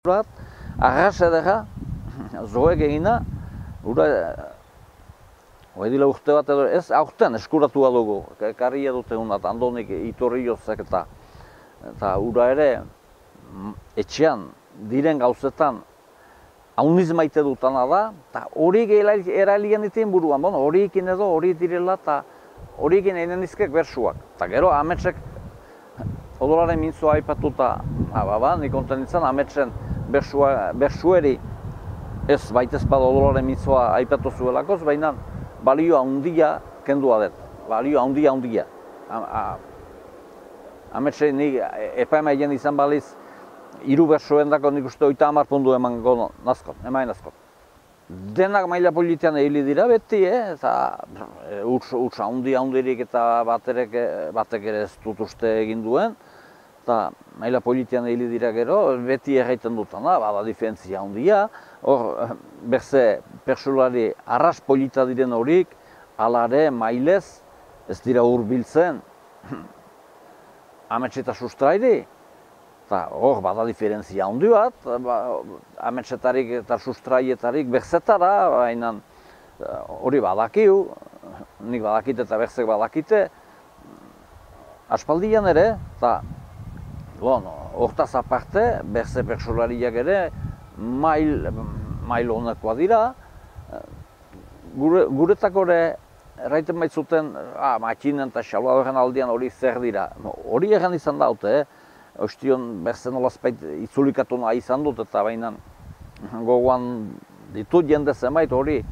Arras edera, zoek egina, ura, dila urte bat edo, ez aurten eskuratu dugu, karria dute honat, Andonik itorri jozak eta ura ere, etxean, diren gauzetan, hauniz maite dutana da, eta horiek eralian iten buruan, horiekin edo, horiek direla, eta horiekin einen izkek bersuak. Eta gero, ametsek, odolaren mintzua aipatuta, nik konten nintzen, ametsen bersueri ez baitez bada odolaren mintzua aipatu zuelakoz, baina balio handia kendua dut, balio handia. Ametsen nik epaimailen izan baliz, 3 bersoen dako nik uste 30 puntu emango nazkot. Denak maila politian egili dira beti, eta huts handirik eta batek ere ez dut uste egin duen, eta maila politian egili dira gero, beti erraiten dutana, bada diferentzia handia, hor berze pertsolari arras polita diren horik, alare mailez ez dira hurbiltzen amets eta sustrairi, eta hor bada diferentzia handi bat, ametsetarik eta sustraietarik berzetara, baina hori badakiu, nik badakite eta berzek badakite, aspaldian ere, eta hortaz aparte, berze pertsolariak ere mail honekoa dira, guretako ere erraiten baitzuten, matxinen eta xalbadoren aldian hori zer dira. Hori erran izan daute, ostion berzen olazpait itzulikatu nahi izan dut, eta baina gogoan ditut jende zenbait hori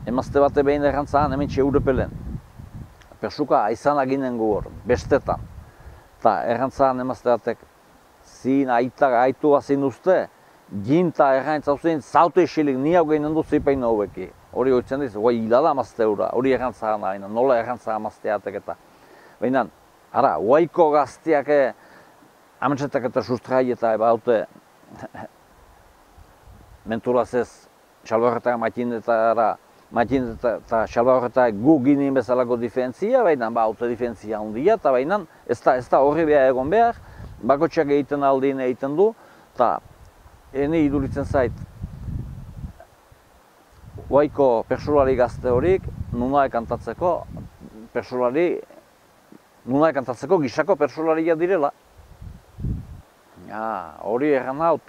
emazte bate behin errantzaan hemen txeurepelen. Persuka aizan aginen gu hor, bestetan. Eta errantzaan emazte batek zin aitu bazin uste, jinta errantzauzen zaute esilik ni hau gehinen dut zipain haueki. Hori hoitzen diz, hilada amazte eura, hori errantzaan da, nola errantzaan amazteatek eta. Baina, ara, huaiko gaztiak ametsetak eta sustrai eta haute menturaz ez xalbarretak matin eta xalbarretak gu ginen bezalako diferentzia, baina haute diferentzia handia, eta baina ez da horri behar egon behar, bakotxak egiten aldien egiten du, eta ene iduritzen zait, huaiko pertsolari gazte horik, nuna kantatzeko pertsolari nuna kantatzeko gisako pertsolaria direla. Hori erran haut,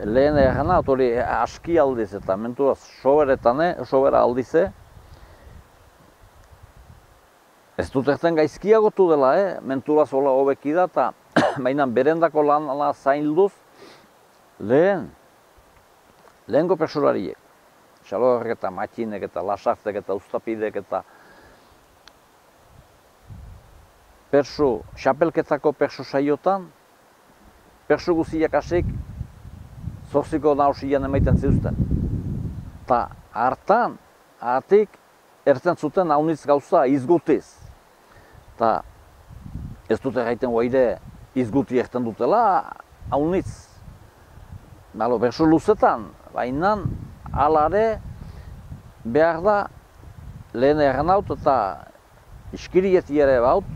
lehen erran haut, hori aski aldiz eta menturaz sobera aldize. Ez dut erten gaizkiagotu dela, menturaz hola hobeki da, eta baina berendako lana zainduz, lehenko pertsolariek. Xalorrek eta matxinek eta lasartek eta ustapidek eta xapelketako perso saiotan, perso guziak asik, zorziko nausian emaiten zituzten. Eta hartan, atik, ertzen zuten haunitz gauza izgutiz. Eta ez dute gaiten guaide izguti erten dutela, haunitz. Perso luzetan, baina alare behar da lehen erran haut eta iskirieti ere baut,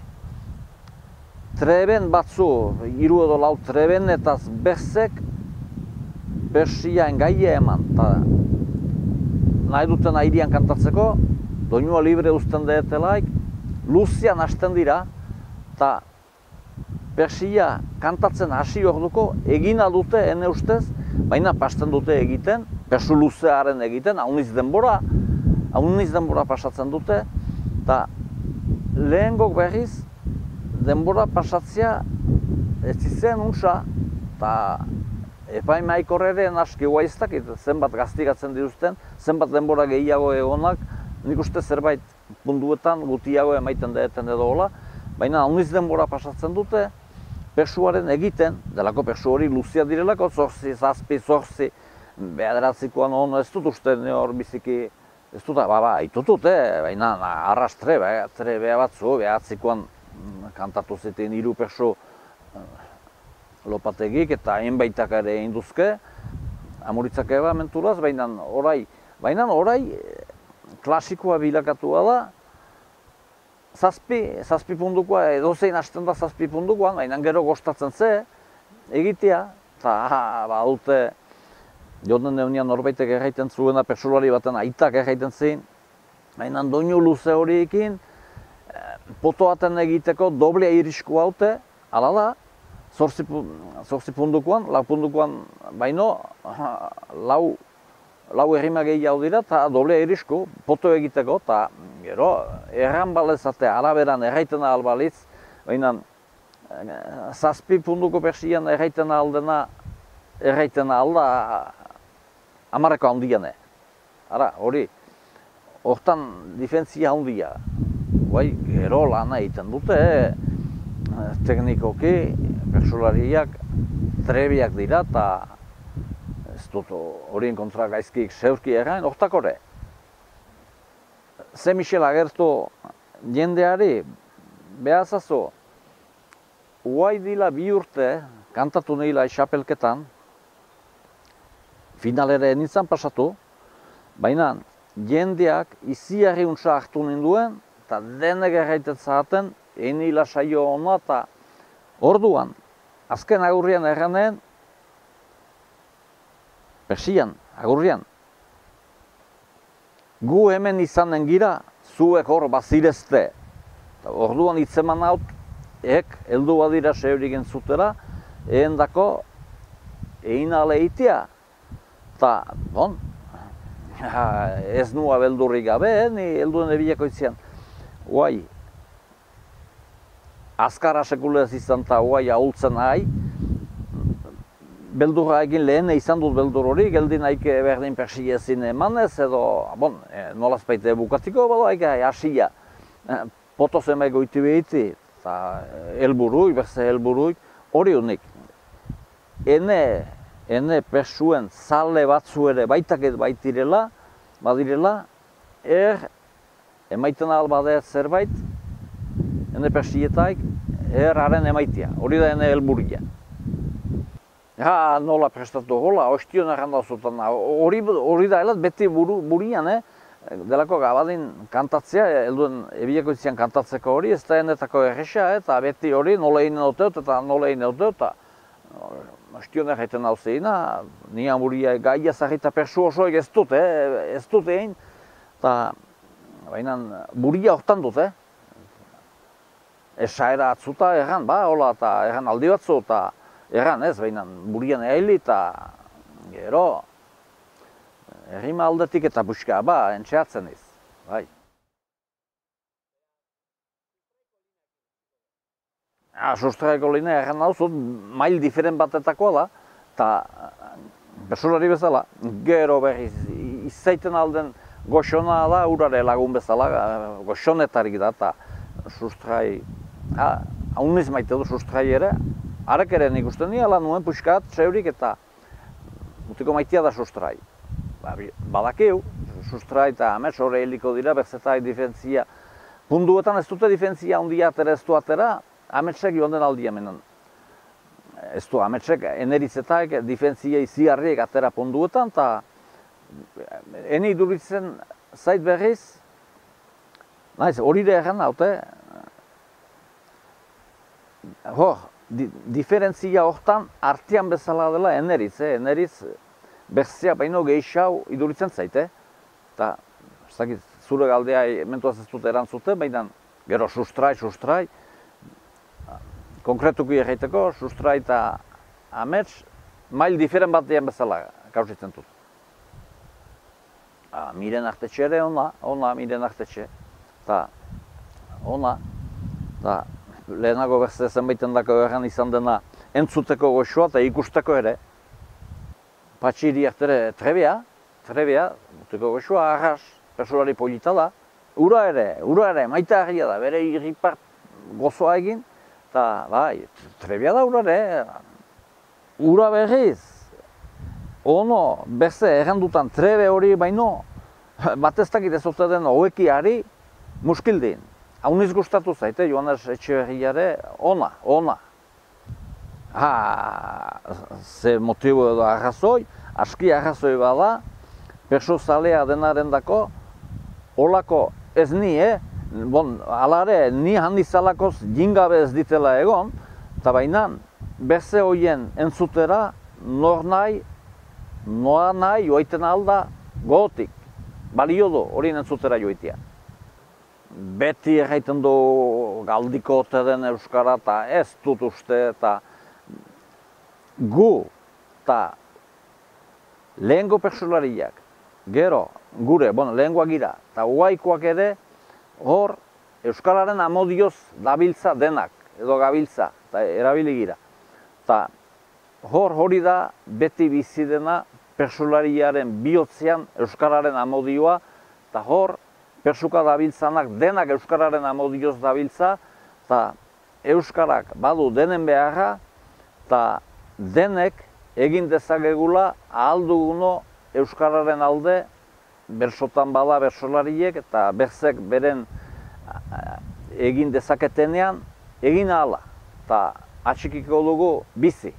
treben batzu, 3 edo 4 treben eta berzek persiaen gaia eman. Nahi duten airian kantatzeko, doinua libre uzten deetelaik, luzian hasten dira, eta persia kantatzen hasi orduko egina dute ene ustez, baina pasten dute egiten, persu luzearen egiten, hauniz denbora pasatzen dute, eta lehengok berriz, denbora pasatzea ez izen unsa, eta epaimaik horreren aski guaiztak, zenbat gaztigatzen dituzten, zenbat denbora gehiago egonak, nik uste zerbait puntuetan gutiago emaiten deten edo hola, baina hauniz denbora pasatzen dute, persuaren egiten, delako persu hori luzia direlako, 8, 7, 8, bederatzikoan ono ez dut uste hor biziki, ez dut, itutut, baina arras trebe batzu, behatzikoan kantatu ziten 3 perso lopategik eta hainbaitak ere induzke, amuritzak eba menturaz, baina orai klasikoa bilakatua da, zazpi puntukoa, edozein hasten da zazpi puntukoan, baina gero gostatzen ze, egitea, eta badute, joden neunean norbaitek erraiten zuena pertsolari baten aitak erraiten zin, baina doinu luze horiekin, potoaten egiteko doblea irisku haute, ala da, 8 puntukoan, 4 puntukoan baino, lau errima gehiago dira, eta doblea irisku, poto egiteko, eta gero, erran balezatea, araberan erraiten ahal balitz, baina 7 puntuko persian erraiten ahal da, 10ko handiane. Ara, hori, hortan difentzia handia. Guai, gero lana egiten dute, teknikoki, pertsolariak trebiak dira, eta ez dut horien kontra gaizkik zeurki errain, hortakore. Ze Michel agertu jendeari, behazazo, guai dila 2 urte, kantatu nahila xapelketan, finalera nintzen pasatu, baina jendeak iziarri untsa hartu ninduen, eta denek erraiten zahaten, enila saio hona, eta orduan, azken agurrian erranen, persian, agurrian, gu hemen izanen gira, zuek hor bazirezte. Orduan hitzeman haut, heldu badira seurik entzutera, dako, egin ale itea. Eta, bon, ez nua beldurrik gabe, ni helduen ebileko itzian. Guai, azkara sekulez izan eta guai ahultzen nahi, beldurra egin lehen izan dut beldur hori, geldi nahike berdin persiezin emanez, edo, bon, nolazpaite bukatiko, bado haike hasia. Potoz emai goiti behiti, eta helburui, berze helburui, hori unik. Ene persuen zale batzu ere baitaket baitirela, badirela, emaiten ahal badeet zerbait, ene persietaik, haren emaitia, hori da ene helburia. Nola prestatu hola, ostion errandazutan, hori da helat beti burian, delako gabadin kantatzea, helduen ebileko itzian kantatzeko hori, ez da enetako erresa, eta beti hori nola egin nauteut eta nola egin nauteut, eta ostion erraiten hau zeina, nian buria gaia zarrita persu osoek ez dut egin, eta baina buria hortan dut, esaera atzuta erran, hola, eta erran aldi batzu, eta erran ez, baina burian ehili eta gero errima aldetik eta buska, entxeatzen iz, bai. Sustraiko linea erran dauzut, mail diferent batetakoa da, eta pertsolari bezala, gero berriz izaiten alden goxona da, urare lagun bezala, goxonetarik da, eta sustrai, hauniz maite du sustrai ere, harek ere nik uste nila nuen puskat, zeurik eta mutiko maitea da sustrai. Badakiu, sustrai eta amets horre heliko dira, berzetai difentzia. Punduetan ez dute difentzia handia atera ez du atera, ametsek joan den aldia menen. Ez du ametsek eneritzetak difentzia iziarriek atera punduetan, eta eni iduritzen zait berriz, naiz, hori da erran haute, diferentzia hortan artean bezala dela eneritz, eneritz berzea baino gehiago iduritzen zaite. Eta, zure galdea mentuaz ez dut erantzuten, baina gero sustrai, konkretuki erraiteko, sustrai eta amets, mail diferent batean bezala kausitzen dut. Miren artetxe ere ona miren artetxe. Eta, ona, eta lehenago berze zenbaiten dako erran izan dena entzuteko goxoa eta ikusteko ere. Patxiriak trebea, muteko goxoa, arras, persolari polita da. Ura ere, maita harria da, bere irripart gozoa egin. Eta, bai, trebea da ura ere. Ura berriz, ono, berze errandutan trebe hori baino, bateztakit ez ote den hoekiari muskildin. Hauniz gustatu zaite, Joanes Etxeberriare, ona. Ze motibo edo arrazoi, aski arrazoi bada, perso zalea denaren dako, holako ez ni, alare, ni handizalakoz jingabe ez ditela egon, eta baina berze horien entzutera, nor nahi, noa nahi, joaiten alda, gogotik. Balio du horien entzutera joitea. Beti erraiten du galdiko ote den euskara, eta ez dut uste, eta gu, eta lehengo pertsolariak, gero, gure, lehengoak gira, eta uaikoak ere, hor, euskararen amodioz dabiltza denak, edo gabiltza, eta erabili gira. Eta hori da beti bizi dena pertsolariaren bihotzean euskararen amodioa, eta hor, pertsuka dabiltzanak denak euskararen amodioz dabiltza, eta euskarak badu denen beharra, eta denek egin dezakegula ahal duguno euskararen alde, bersotan bada bersolariek, eta berzek beren egin dezaketenean, egin ahala, eta atxikiko dugu bizi.